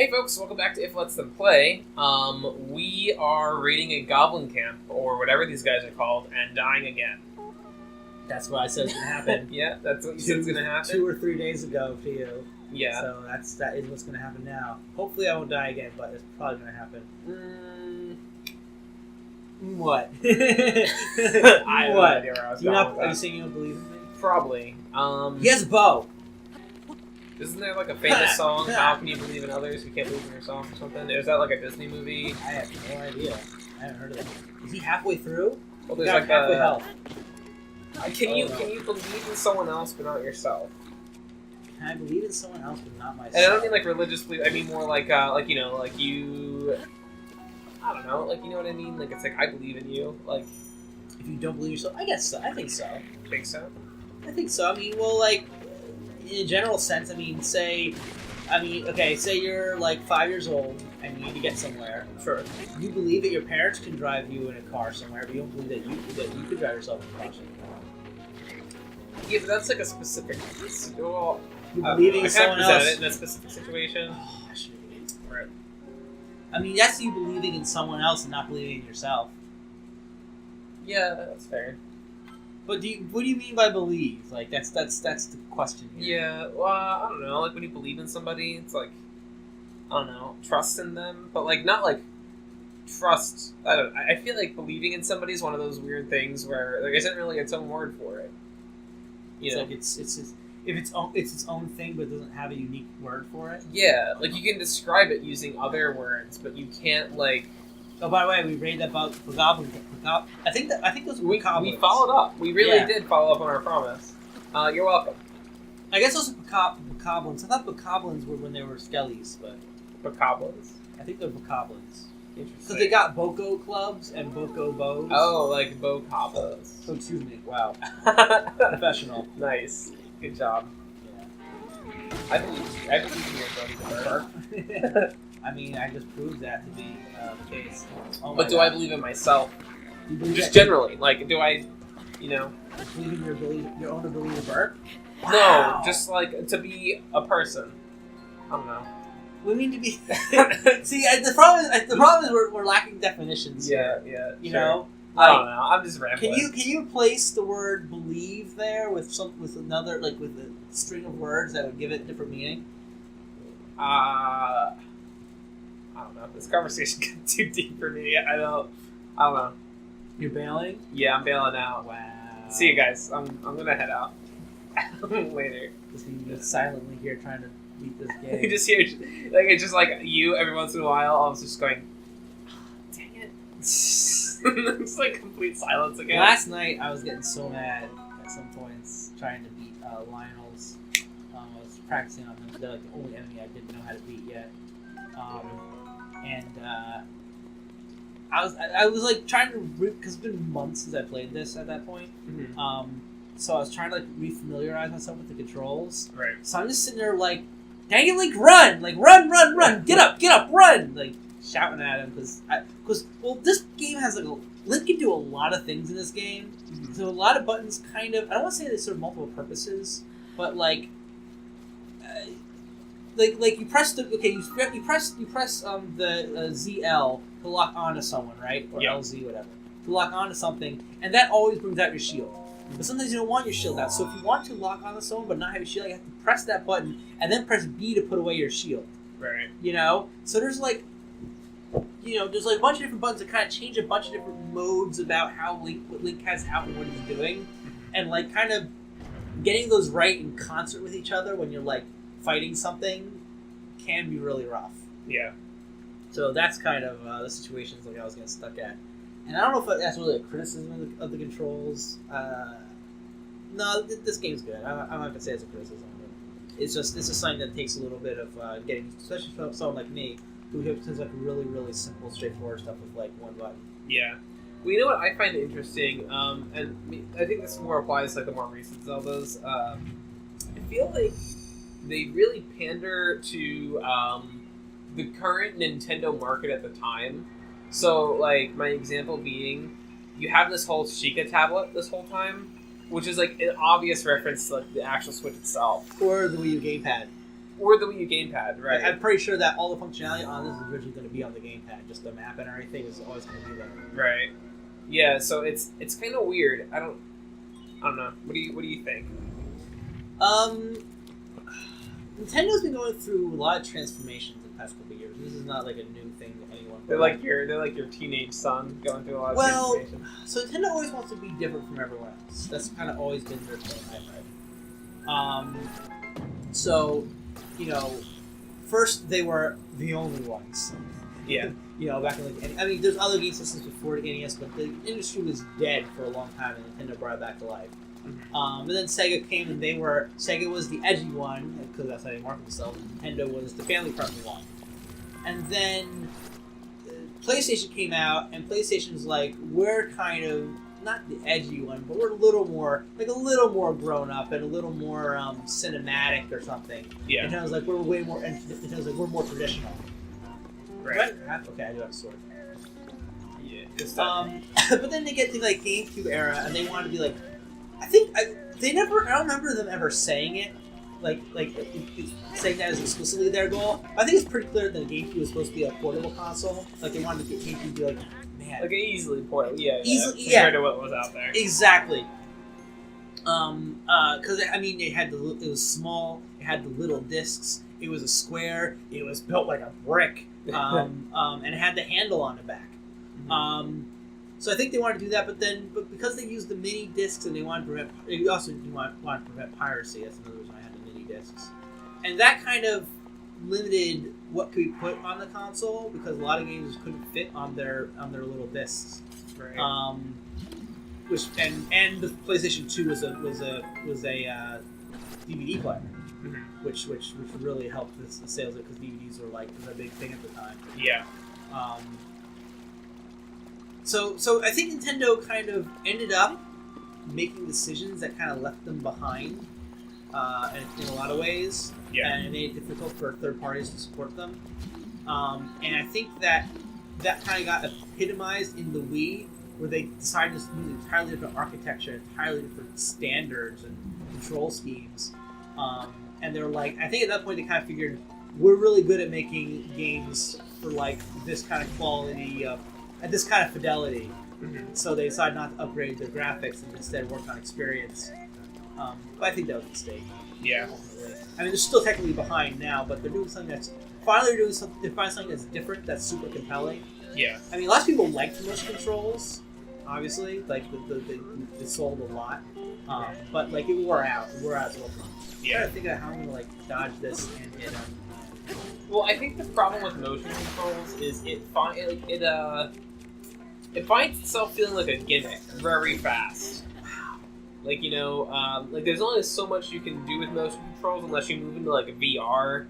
Hey folks, welcome back to If Lets Them Play. We are raiding a goblin camp, or whatever these guys are called, and dying again. That's what I said was going to happen. Yeah, that's what you said was going to happen? 2 or 3 days ago to you. Yeah. So that is what's going to happen now. Hopefully I won't die again, but it's probably going to happen. What? I have no idea where I was going with that. Are you saying you don't believe in me? Probably. He has a bow! Isn't there like a famous song, How Can You Believe in Others? You Can't Believe in Yourself or something? Is that like a Disney movie? I have no idea. I haven't heard of that. Is he halfway through? Well, there's like halfway health. Can you believe in someone else but not yourself? Can I believe in someone else but not myself? And I don't mean like religious belief. I mean more like you know, like you. I don't know, like you know what I mean. Like it's like I believe in you. Like if you don't believe yourself, I guess so. I think so. Think so? I think so. I mean, well, like in a general sense. I mean, say you're like 5 years old and you need to get somewhere. Sure. You believe that your parents can drive you in a car somewhere, but you don't believe that you could drive yourself in a car somewhere. Yeah, but that's like a specific. Well, you're believing in someone else it in a specific situation. Oh, I should. Right. I mean, that's you believing in someone else and not believing in yourself. Yeah, that's fair. But what do you mean by believe? Like that's the question here. Yeah, well, I don't know. Like when you believe in somebody, it's like I don't know, trust in them, but like not like trust. I feel like believing in somebody is one of those weird things where there isn't really its own word for it. It's like it's its own thing, but it doesn't have a unique word for it. Yeah, like you can describe it using other words, but you can't like. Oh, by the way, we rated about the goblin. I think those were goblins. We followed up. We really did follow up on our promise. You're welcome. I guess those are bokoblins. I thought bokoblins were when they were skellies, but bokoblins. I think they're bokoblins. Interesting. Because they got boko clubs and boko bows. Oh, like bokoblins. Oh, excuse me. Wow. Professional. Nice. Good job. Yeah. I believe you're going to bird. I mean, I just proved that to be the case. Oh but do I believe in myself? Just that generally, like, do I, you know? Believe in your own ability to burp? Wow. No, just like to be a person. I don't know. We mean to be. See, the problem is we're lacking definitions. Yeah, here, yeah. You sure. know. I don't know. I'm just rambling. Can you replace the word believe there with another, like with a string of words that would give it a different meaning? I don't know. This conversation got too deep for me. I don't know. You're bailing? Yeah, I'm bailing out. Wow. See you guys. I'm gonna head out later. Just silently here trying to beat this game. You just hear like it's just like you every once in a while. I was just going, dang it. It's like complete silence again. Last night I was getting so mad at some points trying to beat Lionel's. I was practicing on them. They're like the only enemy I didn't know how to beat yet. I was like trying to because it's been months since I played this at that point. Mm-hmm. So I was trying to like refamiliarize myself with the controls. Right. So I'm just sitting there like, dang it, Link, run! Like run, get up, run! Like shouting at him because this game has like Link can do a lot of things in this game. Mm-hmm. So a lot of buttons kind of I don't want to say they serve multiple purposes, but like you press the you press the ZL to lock onto someone, right? Or LZ, whatever, to lock onto something, and that always brings out your shield. Mm-hmm. But sometimes you don't want your shield out, so if you want to lock onto someone but not have your shield, you have to press that button and then press B to put away your shield. Right. You know, so there's like a bunch of different buttons that kind of change a bunch of different modes about what Link has out and what he's doing, mm-hmm. and like kind of getting those right in concert with each other when you're like fighting something can be really rough. Yeah. So that's kind of the situations like I was getting stuck at. And I don't know if that's really a criticism of the controls. No, this game's good. I'm not going to say it's a criticism. It's just something that takes a little bit of getting, especially for someone like me, who does like really, really simple, straightforward stuff with like one button. Yeah. Well, you know what I find interesting, and I think this more applies to like the more recent Zeldas. I feel like they really pander to the current Nintendo market at the time. So, like, my example being, you have this whole Sheikah tablet this whole time, which is like an obvious reference to like the actual Switch itself. Or the Wii U gamepad. or the Wii U gamepad, right? I'm pretty sure that all the functionality on this is originally going to be on the gamepad. Just the map and everything is always going to be there. Right. Yeah. So it's kind of weird. I don't know. What do you think? Nintendo has been going through a lot of transformations in the past couple of years. This is not like a new thing to anyone. They're like your teenage son going through a lot of transformations. So Nintendo always wants to be different from everyone else. That's kind of always been their thing, I've read. So, first they were the only ones. Yeah. Back in there's other game systems before the NES, but the industry was dead for a long time, and Nintendo brought it back to life. And then Sega came, and Sega was the edgy one, because that's how they market themselves. Nintendo was the family-friendly one. And then PlayStation came out, and PlayStation's like, we're kind of not the edgy one, but we're a little more grown up and a little more cinematic or something. Yeah. Nintendo's like, we're way more. Nintendo's like, we're more traditional. Right. Okay, I do have a sword. Yeah. But then they get to like GameCube era, and they want to be like, I don't remember them ever saying it, saying that as explicitly their goal. I think it's pretty clear that the GameCube was supposed to be a portable console. Like they wanted to get GameCube to be like, man, like easily portable. Yeah. Compared to what was out there. Exactly. Because it was small. It had the little discs. It was a square. It was built like a brick. And it had the handle on the back. So I think they wanted to do that, but because they used the mini discs and they also wanted to prevent piracy. That's another reason I had the mini discs, and that kind of limited what could be put on the console because a lot of games couldn't fit on their little discs. Right. Which and the PlayStation 2 was a DVD player. Which really helped the sales because DVDs were like a big thing at the time. Yeah. So I think Nintendo kind of ended up making decisions that kind of left them behind in a lot of ways. Yeah. And it made it difficult for third parties to support them. And I think that kind of got epitomized in the Wii, where they decided to use an entirely different architecture, entirely different standards and control schemes. And they're like, I think at that point they kind of figured, we're really good at making games for like this kind of quality, at this kind of fidelity. So they decided not to upgrade their graphics and instead work on experience. But I think that was a mistake. Yeah. Ultimately. I mean, they're still technically behind now, but they're doing something that's finally something that's different, that's super compelling. Yeah. I mean, a lot of people like the motion controls. Obviously, like they sold a lot, but like it wore out. It wore out as well. Yeah. I'm trying to think of how I'm gonna like dodge this and hit him. Well, I think the problem with motion controls is it finds itself feeling like a gimmick very fast. Like like there's only so much you can do with motion controls unless you move into like a VR.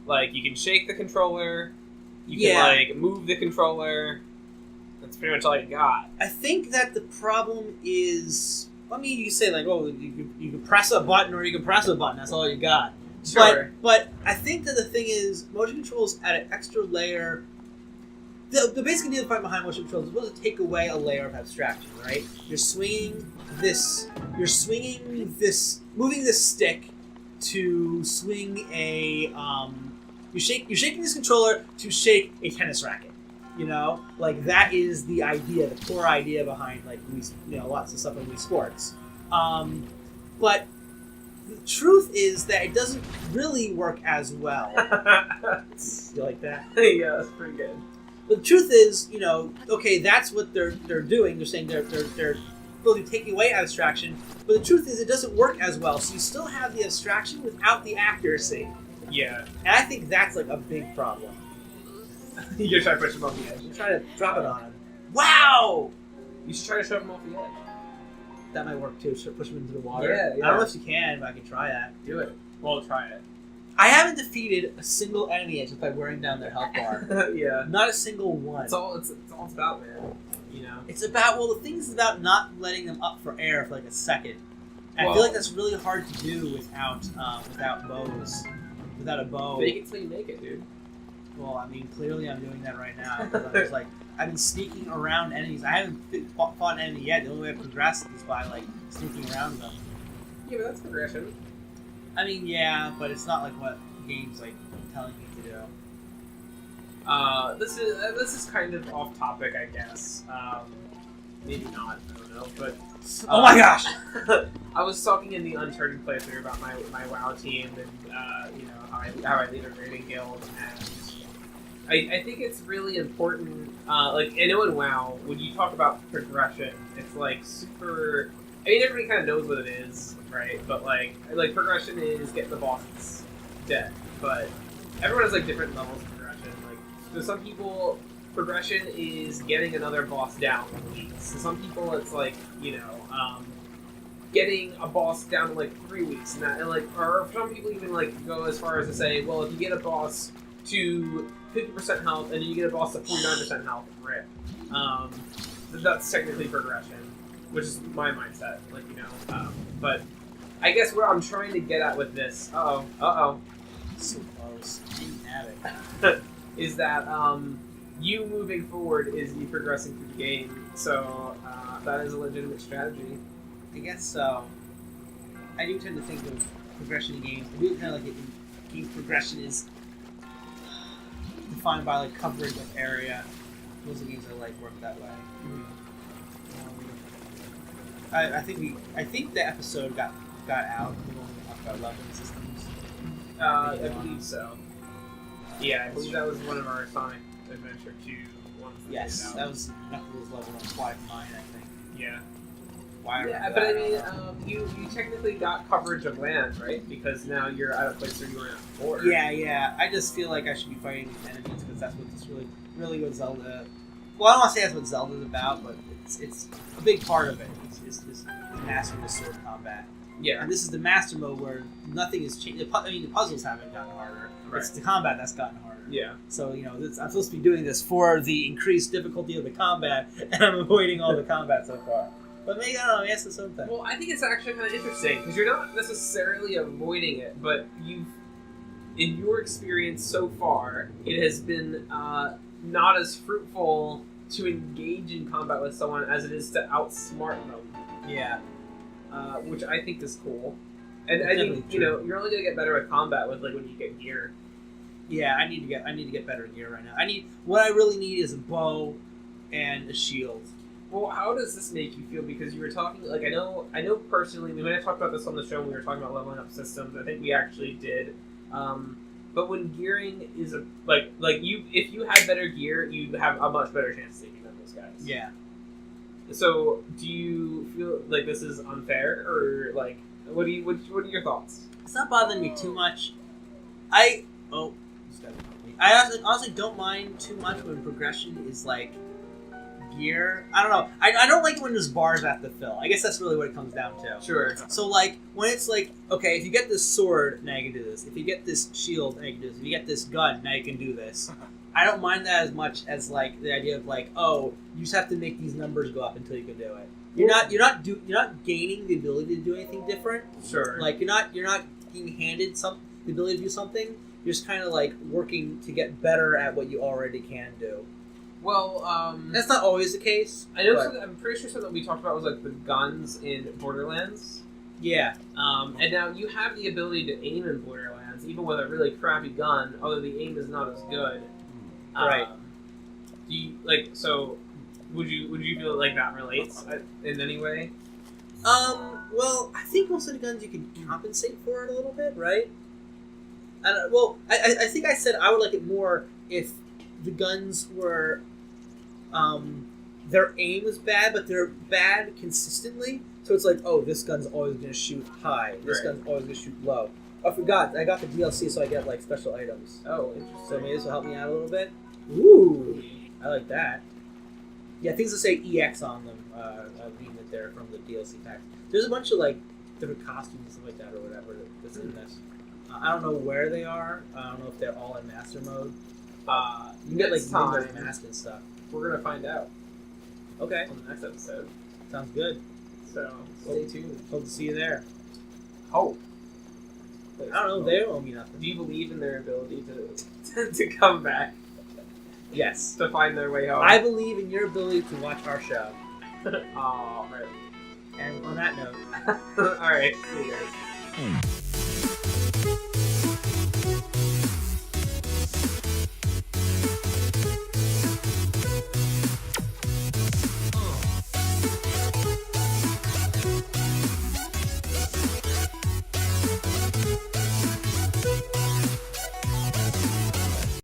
Like you can shake the controller, you can like move the controller. That's pretty much all you got. I think that the problem is, I mean, you say like, oh, you can press a button or you can press a button. That's all you got. Sure. But I think that the thing is, motion controls add an extra layer. The basic idea behind motion controls is supposed to take away a layer of abstraction, right? You're moving this stick to swing a, you're shaking this controller to shake a tennis racket. Like that is the idea, the core idea behind like lots of stuff in Wii Sports. But the truth is that it doesn't really work as well. You like that? Yeah, that's pretty good. But the truth is, okay, that's what they're doing. They're saying they're really taking away abstraction. But the truth is, it doesn't work as well. So you still have the abstraction without the accuracy. Yeah. And I think that's like a big problem. You're trying to push him off the edge. I'm trying to drop it on him. Wow! You should try to shove him off the edge. That might work too. Should push him into the water. Yeah. I don't know if you can, but I can try that. Do it. Well, try it. I haven't defeated a single enemy just by wearing down their health bar. Yeah. Not a single one. It's all about, man. It's about, the thing is about not letting them up for air for like a second. And I feel like that's really hard to do without bows. Without a bow. Fake it till you make it, dude. Well, I mean, clearly I'm doing that right now. Because I'm just like, I've been sneaking around enemies. I haven't fought an enemy yet. The only way I've progressed is by like sneaking around them. Yeah, but that's progression. I mean, yeah, but it's not like what game's like telling you to do. This is kind of off topic, I guess. Maybe not. I don't know. But oh my gosh! I was talking in the Uncharted playthrough about my WoW team and you know how I lead a raiding guild, and I think it's really important. Like I know in WoW, when you talk about progression, it's like super. I mean, everybody kind of knows what it is, right? But like progression is get the bosses dead, but everyone has like different levels of progression. Like, so some people, progression is getting another boss down in weeks. So some people, it's like, you know, getting a boss down in like 3 weeks, and like, or some people even like go as far as to say, well, if you get a boss to 50% health and then you get a boss to 49% health, rip. That's technically progression, which is my mindset. Like, you know, but I guess what I'm trying to get at with this, so close, is that you moving forward is you progressing through the game. So that is a legitimate strategy. I guess so. I do tend to think of progression in games. I do kind of like it in game progression is defined by like coverage of area. Most of the games I like work that way. I think the episode got out when we talked about leveling systems. I believe so. Yeah, I believe that was one of our Sonic Adventure 2 ones. Yes, that was Knuckles level 5-9, I think. Yeah. Yeah, but I mean, you technically got coverage of land, right? Because now you're at a place where you weren't before. Yeah. I just feel like I should be fighting these enemies because that's what this really what Zelda. Well, I don't want to say that's what Zelda's about, but it's a big part of it. It's mastering the sword combat. Yeah. And this is the master mode where nothing is changed. I mean, the puzzles haven't gotten harder. Right. It's the combat that's gotten harder. Yeah. So, you know, I'm supposed to be doing this for the increased difficulty of the combat, and I'm avoiding all the combat so far. But maybe, I don't know, maybe that's the same thing. Well, I think it's actually kind of interesting, because you're not necessarily avoiding it, but in your experience so far, it has been not as fruitful to engage in combat with someone as it is to outsmart them. Yeah. Which I think is cool. And I think, you know, you're only going to get better with combat with, like, when you get gear. Yeah, I need to get better gear right now. What I really need is a bow and a shield. Well, how does this make you feel? Because you were talking, like, I know personally, we might have talked about this on the show when we were talking about leveling up systems. I think we actually did. But when gearing is if you had better gear, you'd have a much better chance of taking down those guys. Yeah. So, do you feel like this is unfair, or like, what are your thoughts? It's not bothering me too much. I honestly don't mind too much when progression is like gear. I don't know. I don't like when there's bars I have to fill. I guess that's really what it comes down to. Sure. So like when it's like, okay, if you get this sword, now you can do this. If you get this shield, now you can do this. If you get this gun, now you can do this. I don't mind that as much as like the idea of like, oh, you just have to make these numbers go up until you can do it. You're not gaining the ability to do anything different. Sure. Like you're not being handed the ability to do something. You're just kind of like working to get better at what you already can do. Well, that's not always the case. I know. I'm pretty sure something we talked about was like the guns in Borderlands. Yeah. And now you have the ability to aim in Borderlands, even with a really crappy gun. Although the aim is not as good. Right. Do you like so? Would you feel like that relates in any way? Well, I think most of the guns you can compensate for it a little bit, right? Well, I think I said I would like it more if the guns were, their aim was bad, but they're bad consistently. So it's like, oh, this gun's always going to shoot high. This gun's always going to shoot low. I forgot. I got the DLC, so I get like special items. Oh, interesting. So maybe this will help me out a little bit. Ooh, I like that. Yeah, things that say EX on them. Reading it there from the DLC pack. There's a bunch of like different costumes and stuff like that, or whatever that's in this. I don't know where they are. I don't know if they're all in master mode. You can get like Ninja's mask and stuff. We're gonna find out. Okay. On the next episode. Sounds good. So stay tuned. Hope to see you there. Hope. I don't know. They don't owe me nothing. Do you believe in their ability to come back? Yes. To find their way home. I believe in your ability to watch our show. Oh, right. And on that note, all right. See you guys.